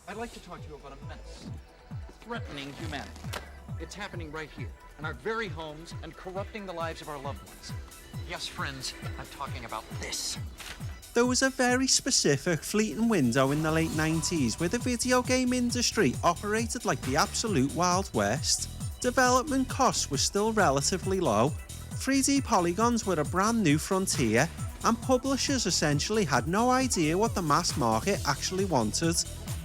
I'd like to talk to you about a menace threatening humanity. It's happening right here, in our very homes, and corrupting the lives of our loved ones. Yes, friends, I'm talking about this. There was a very specific fleeting window in the late 90s where the video game industry operated like the absolute Wild West. Development costs were still relatively low, 3D polygons were a brand new frontier, and publishers essentially had no idea what the mass market actually wanted.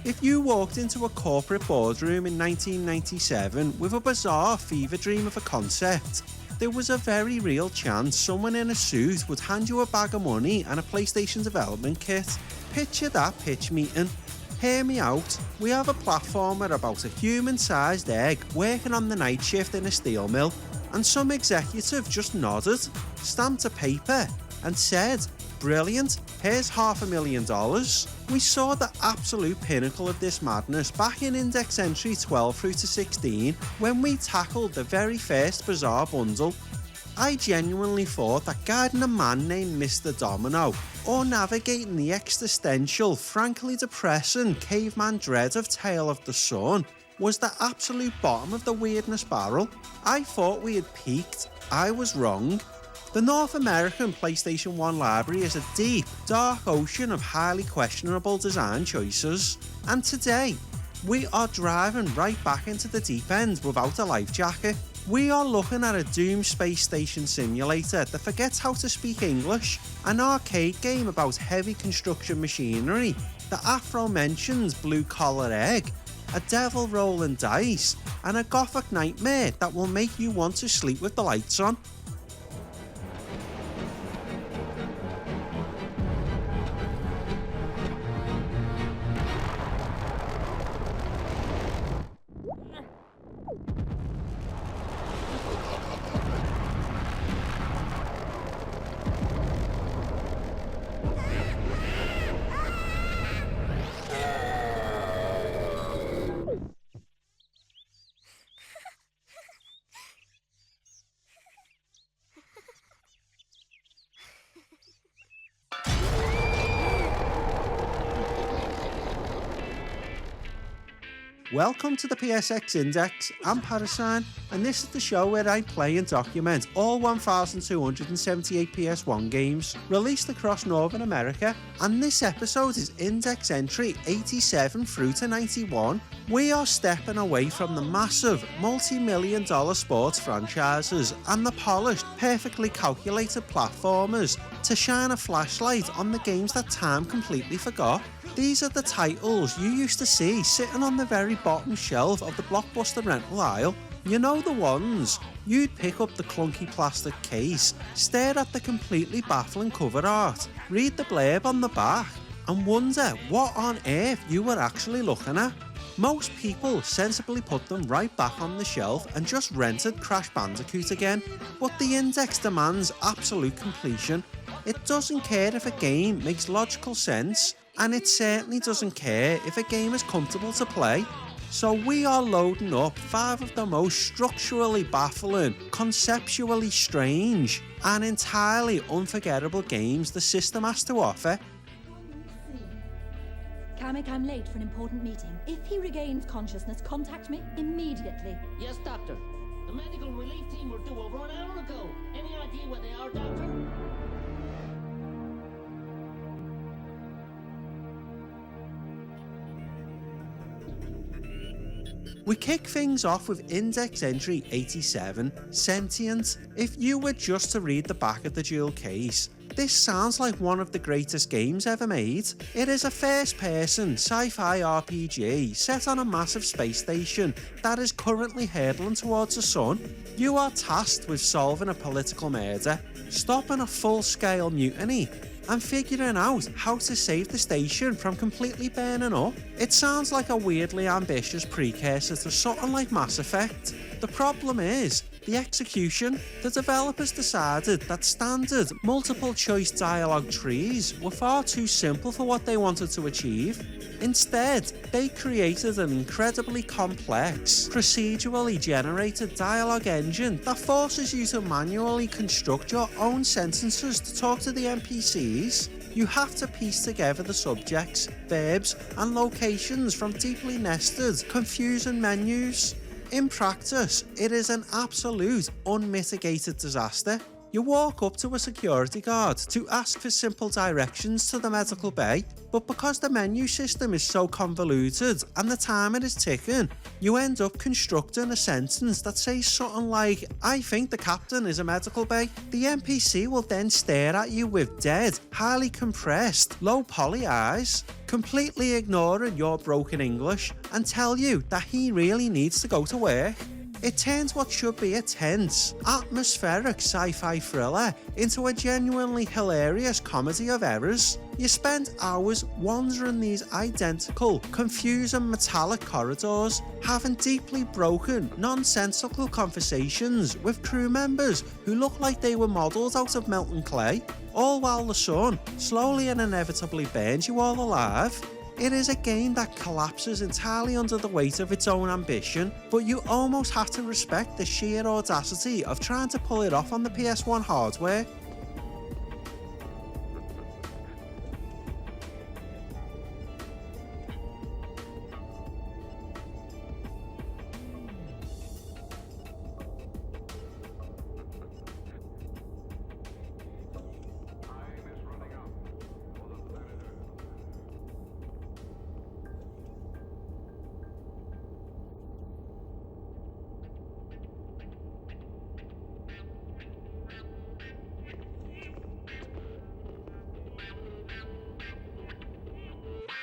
If you walked into a corporate boardroom in 1997 with a bizarre fever dream of a concept, there was a very real chance someone in a suit would hand you a bag of money and a PlayStation development kit. Picture that pitch meeting. Hear me out, we have a platformer about a human-sized egg working on the night shift in a steel mill, and some executive just nodded, stamped a paper, and said, "Brilliant, here's $500,000. We saw the absolute pinnacle of this madness back in index entry 12 through to 16 when we tackled the very first bizarre bundle. I genuinely thought that guiding a man named Mr. Domino or navigating the existential, frankly depressing caveman dread of Tale of the Sun was the absolute bottom of the weirdness barrel. I thought we had peaked. I was wrong. The North American PlayStation 1 library is a deep, dark ocean of highly questionable design choices, and today, we are driving right back into the deep end without a life jacket. We are looking at a doomed space station simulator that forgets how to speak English, an arcade game about heavy construction machinery, the aforementioned blue-collar egg, a devil rolling dice, and a gothic nightmare that will make you want to sleep with the lights on. Welcome to the PSX Index, I'm Parascreen, and this is the show where I play and document all 1,278 PS1 games released across Northern America, and this episode is index entry 87 through to 91. We are stepping away from the massive, multi-million dollar sports franchises and the polished, perfectly calculated platformers to shine a flashlight on the games that time completely forgot. These are the titles you used to see sitting on the very bottom shelf of the Blockbuster rental aisle. You know the ones. You'd pick up the clunky plastic case, stare at the completely baffling cover art, read the blurb on the back, and wonder what on earth you were actually looking at. Most people sensibly put them right back on the shelf and just rented Crash Bandicoot again, but the index demands absolute completion. It doesn't care if a game makes logical sense, and it certainly doesn't care if a game is comfortable to play. So we are loading up 5 of the most structurally baffling, conceptually strange, and entirely unforgettable games the system has to offer. Kamek, I'm late for an important meeting. If he regains consciousness, contact me immediately. Yes, Doctor. The medical relief team were due over an hour ago. Any idea where they are, Doctor? We kick things off with index entry 87, Sentient. If you were just to read the back of the jewel case, this sounds like one of the greatest games ever made. It is a first-person sci-fi RPG set on a massive space station that is currently hurtling towards the sun. You are tasked with solving a political murder, stopping a full-scale mutiny, and figuring out how to save the station from completely burning up. It sounds like a weirdly ambitious precursor to something like Mass Effect. The problem is the execution. The developers decided that standard multiple choice dialogue trees were far too simple for what they wanted to achieve. Instead, they created an incredibly complex, procedurally generated dialogue engine that forces you to manually construct your own sentences to talk to the NPCs. You have to piece together the subjects, verbs, and locations from deeply nested, confusing menus. In practice, it is an absolute, unmitigated disaster. You walk up to a security guard to ask for simple directions to the medical bay, but because the menu system is so convoluted and the timer is ticking, you end up constructing a sentence that says something like, "I think the captain is a medical bay." The NPC will then stare at you with dead, highly compressed, low poly eyes, completely ignoring your broken English, and tell you that he really needs to go to work. It turns what should be a tense, atmospheric sci-fi thriller into a genuinely hilarious comedy of errors. You spend hours wandering these identical, confusing metallic corridors, having deeply broken, nonsensical conversations with crew members who look like they were modelled out of melting clay, all while the sun slowly and inevitably burns you all alive. It is a game that collapses entirely under the weight of its own ambition, but you almost have to respect the sheer audacity of trying to pull it off on the PS1 hardware.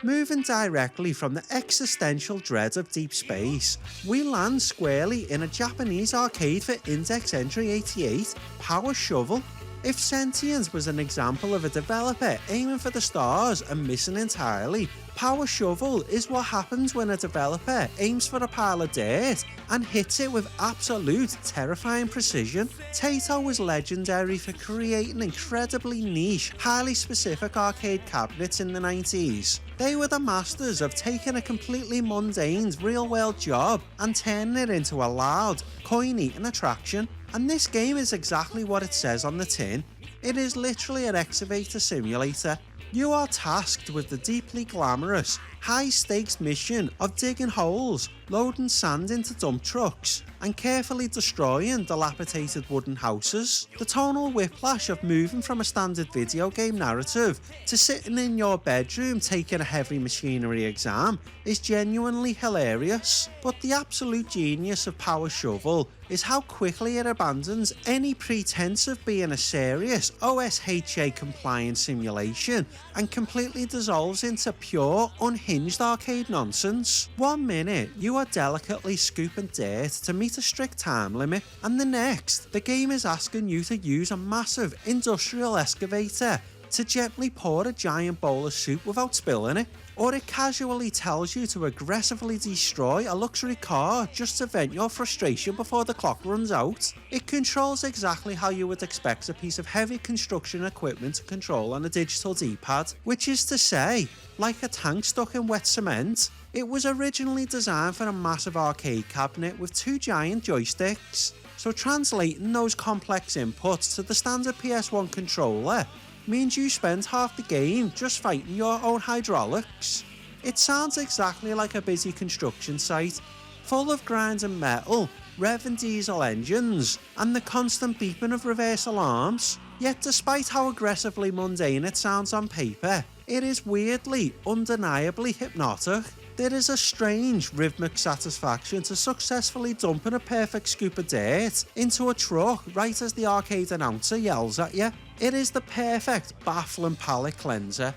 Moving directly from the existential dread of deep space, we land squarely in a Japanese arcade for Index Entry 88, Power Shovel. If Sentient was an example of a developer aiming for the stars and missing entirely, Power Shovel is what happens when a developer aims for a pile of dirt and hits it with absolute terrifying precision. Taito was legendary for creating incredibly niche, highly specific arcade cabinets in the 90s. They were the masters of taking a completely mundane real-world job and turning it into a loud, coin-eating attraction. And this game is exactly what it says on the tin. It is literally an excavator simulator. You are tasked with the deeply glamorous, high-stakes mission of digging holes, loading sand into dump trucks, and carefully destroying dilapidated wooden houses. The tonal whiplash of moving from a standard video game narrative to sitting in your bedroom taking a heavy machinery exam is genuinely hilarious, but the absolute genius of Power Shovel is how quickly it abandons any pretense of being a serious OSHA compliant simulation and completely dissolves into pure, unhinged arcade nonsense. 1 minute you are delicately scooping dirt to meet a strict time limit, and the next the game is asking you to use a massive industrial excavator to gently pour a giant bowl of soup without spilling it. Or it casually tells you to aggressively destroy a luxury car just to vent your frustration before the clock runs out. It controls exactly how you would expect a piece of heavy construction equipment to control on a digital D-pad, which is to say, like a tank stuck in wet cement. It was originally designed for a massive arcade cabinet with 2 giant joysticks, so translating those complex inputs to the standard PS1 controller means you spend half the game just fighting your own hydraulics. It sounds exactly like a busy construction site, full of grinding metal, revving diesel engines, and the constant beeping of reverse alarms. Yet despite how aggressively mundane it sounds on paper, it is weirdly, undeniably hypnotic. There is a strange rhythmic satisfaction to successfully dumping a perfect scoop of dirt into a truck right as the arcade announcer yells at you. It is the perfect baffling palate cleanser.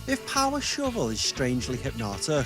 If Power Shovel is strangely hypnotic,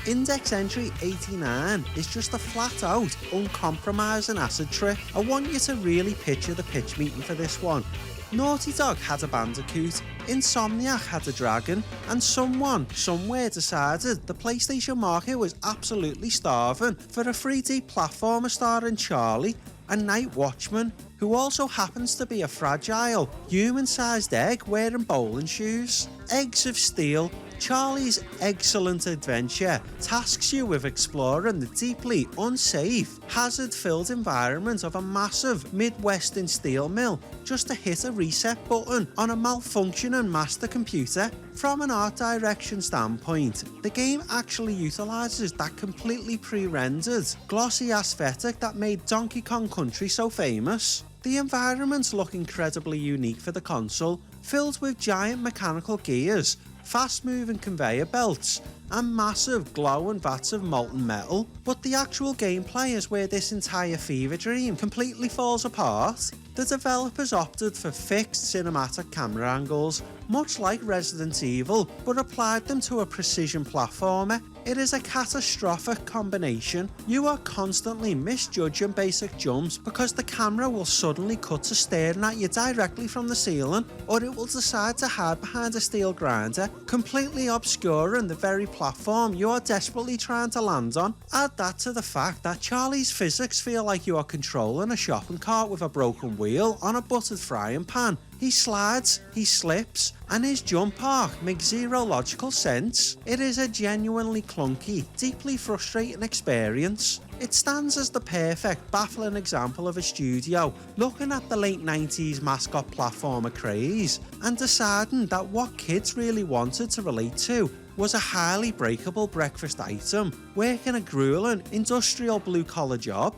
Index entry 89 is just a flat out, uncompromising acid trip. I want you to really picture the pitch meeting for this one. Naughty Dog had a Bandicoot, Insomniac had a dragon, and someone, somewhere decided the PlayStation market was absolutely starving for a 3D platformer starring Charlie, a night watchman, who also happens to be a fragile, human-sized egg wearing bowling shoes. Eggs of Steel, Charlie's excellent adventure tasks you with exploring the deeply unsafe, hazard-filled environment of a massive Midwestern steel mill just to hit a reset button on a malfunctioning master computer. From an art direction standpoint, the game actually utilises that completely pre-rendered, glossy aesthetic that made Donkey Kong Country so famous. The environments look incredibly unique for the console, filled with giant mechanical gears, fast-moving conveyor belts, and massive glowing vats of molten metal, but the actual gameplay is where this entire fever dream completely falls apart. The developers opted for fixed cinematic camera angles, much like Resident Evil, but applied them to a precision platformer. It is a catastrophic combination. You are constantly misjudging basic jumps because the camera will suddenly cut to staring at you directly from the ceiling, or it will decide to hide behind a steel grinder, completely obscuring the very platform you are desperately trying to land on. Add that to the fact that Charlie's physics feel like you are controlling a shopping cart with a broken wheel on a buttered frying pan. He slides, he slips, and his jump arc makes zero logical sense. It is a genuinely clunky, deeply frustrating experience. It stands as the perfect, baffling example of a studio looking at the late 90s mascot platformer craze and deciding that what kids really wanted to relate to was a highly breakable breakfast item, working a grueling, industrial blue-collar job.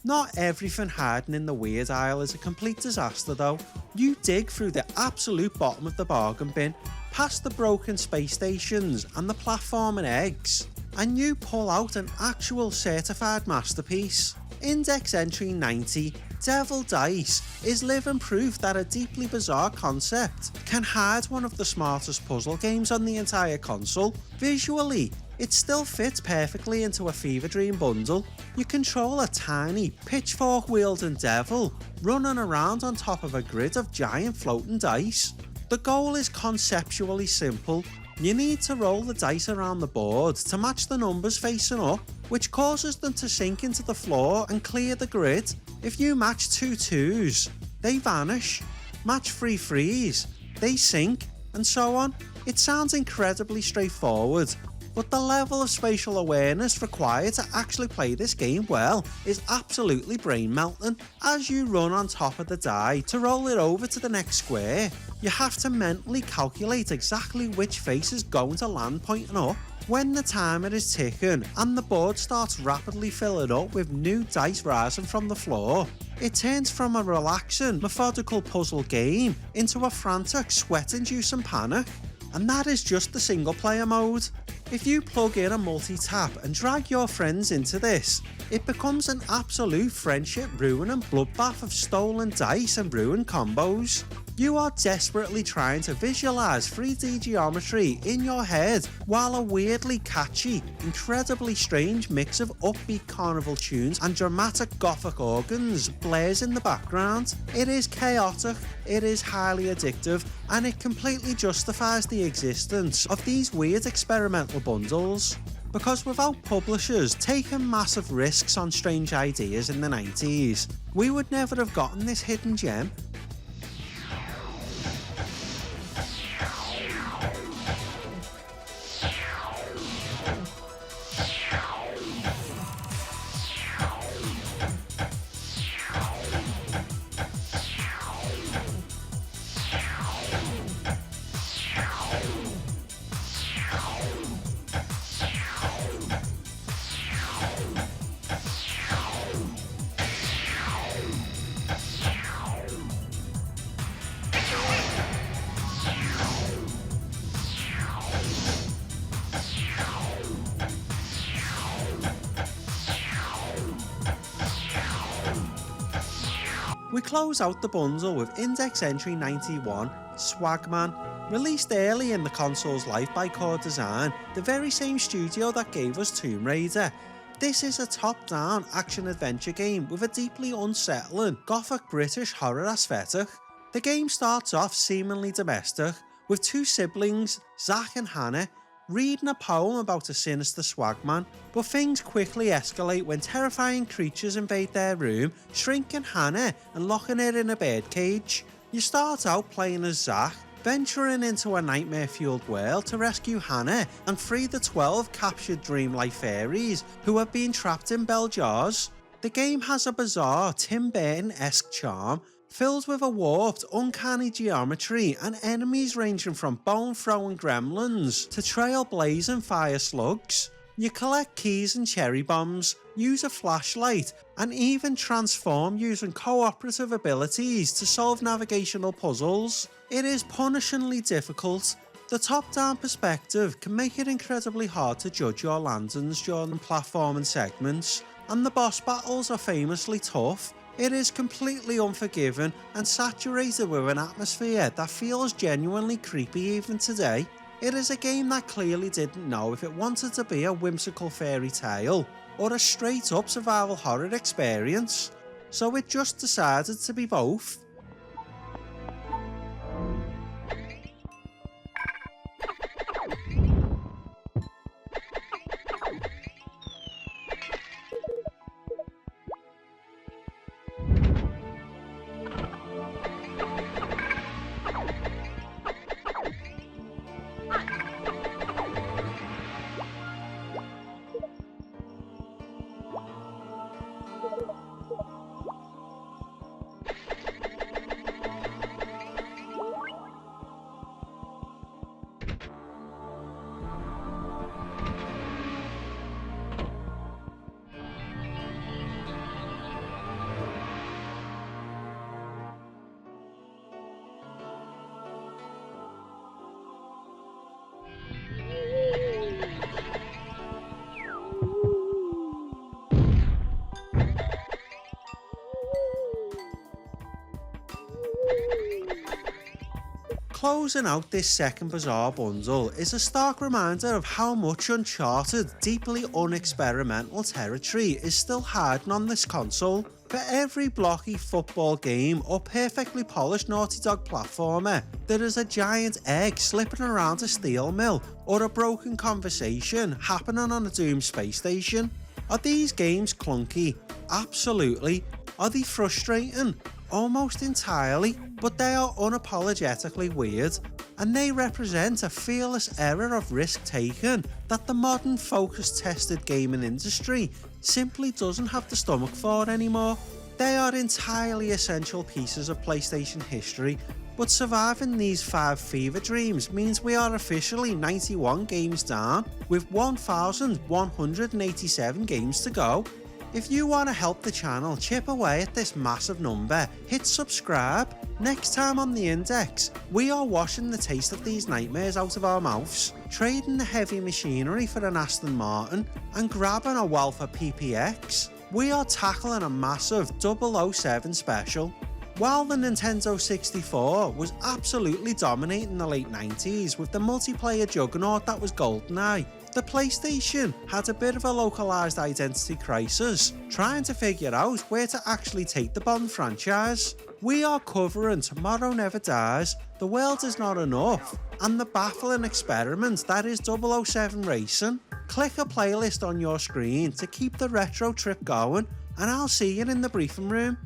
Not everything hiding in the weird aisle is a complete disaster though. You dig through the absolute bottom of the bargain bin, past the broken space stations and the platforming eggs, and you pull out an actual certified masterpiece. Index entry 90, Devil Dice, is living proof that a deeply bizarre concept can hide one of the smartest puzzle games on the entire console. Visually, it still fits perfectly into a fever dream bundle. You control a tiny, pitchfork-wielding devil running around on top of a grid of giant floating dice. The goal is conceptually simple. You need to roll the dice around the board to match the numbers facing up, which causes them to sink into the floor and clear the grid. If you match 2 2s, they vanish. Match 3 3s, they sink, and so on. It sounds incredibly straightforward, but the level of spatial awareness required to actually play this game well is absolutely brain-melting. As you run on top of the die to roll it over to the next square, you have to mentally calculate exactly which face is going to land pointing up. When the timer is ticking and the board starts rapidly filling up with new dice rising from the floor, it turns from a relaxing, methodical puzzle game into a frantic, sweat-inducing panic. And that is just the single player mode. If you plug in a multi-tap and drag your friends into this, it becomes an absolute friendship ruining bloodbath of stolen dice and ruined combos. You are desperately trying to visualise 3D geometry in your head while a weirdly catchy, incredibly strange mix of upbeat carnival tunes and dramatic gothic organs blares in the background. It is chaotic, it is highly addictive, and it completely justifies the existence of these weird experimental bundles. because without publishers taking massive risks on strange ideas in the 90s, we would never have gotten this hidden gem. We close out the bundle with Index Entry 91, Swagman, released early in the console's life by Core Design, the very same studio that gave us Tomb Raider. This is a top-down action-adventure game with a deeply unsettling gothic British horror aesthetic. The game starts off seemingly domestic, with two siblings, Zach and Hannah, reading a poem about a sinister swagman, but things quickly escalate when terrifying creatures invade their room, shrinking Hannah and locking her in a birdcage. You start out playing as Zach, venturing into a nightmare-fueled world to rescue Hannah and free the 12 captured dreamlife fairies who have been trapped in bell jars. The game has a bizarre Tim Burton-esque charm, filled with a warped, uncanny geometry and enemies ranging from bone-throwing gremlins to trail-blazing fire slugs. You collect keys and cherry bombs, use a flashlight, and even transform using cooperative abilities to solve navigational puzzles. It is punishingly difficult. The top-down perspective can make it incredibly hard to judge your landings during platforming segments, and the boss battles are famously tough. It is completely unforgiving and saturated with an atmosphere that feels genuinely creepy even today. It is a game that clearly didn't know if it wanted to be a whimsical fairy tale or a straight up survival horror experience, so it just decided to be both. Closing out this second bizarre bundle is a stark reminder of how much uncharted, deeply unexperimental territory is still hiding on this console. For every blocky football game or perfectly polished Naughty Dog platformer, there is a giant egg slipping around a steel mill or a broken conversation happening on a doomed space station. Are these games clunky? Absolutely. Are they frustrating? Almost entirely, but they are unapologetically weird, and they represent a fearless era of risk taken that the modern focus-tested gaming industry simply doesn't have the stomach for anymore. They are entirely essential pieces of PlayStation history, but surviving these 5 fever dreams means we are officially 91 games down, with 1,187 games to go. If you want to help the channel chip away at this massive number, hit subscribe. Next time on the Index, we are washing the taste of these nightmares out of our mouths, trading the heavy machinery for an Aston Martin, and grabbing a wealth of PPX. We are tackling a massive 007 special. While the Nintendo 64 was absolutely dominating the late 90s with the multiplayer juggernaut that was GoldenEye, the PlayStation had a bit of a localised identity crisis, trying to figure out where to actually take the Bond franchise. We are covering Tomorrow Never Dies, The World Is Not Enough, and the baffling experiment that is 007 Racing. Click a playlist on your screen to keep the retro trip going, and I'll see you in the briefing room.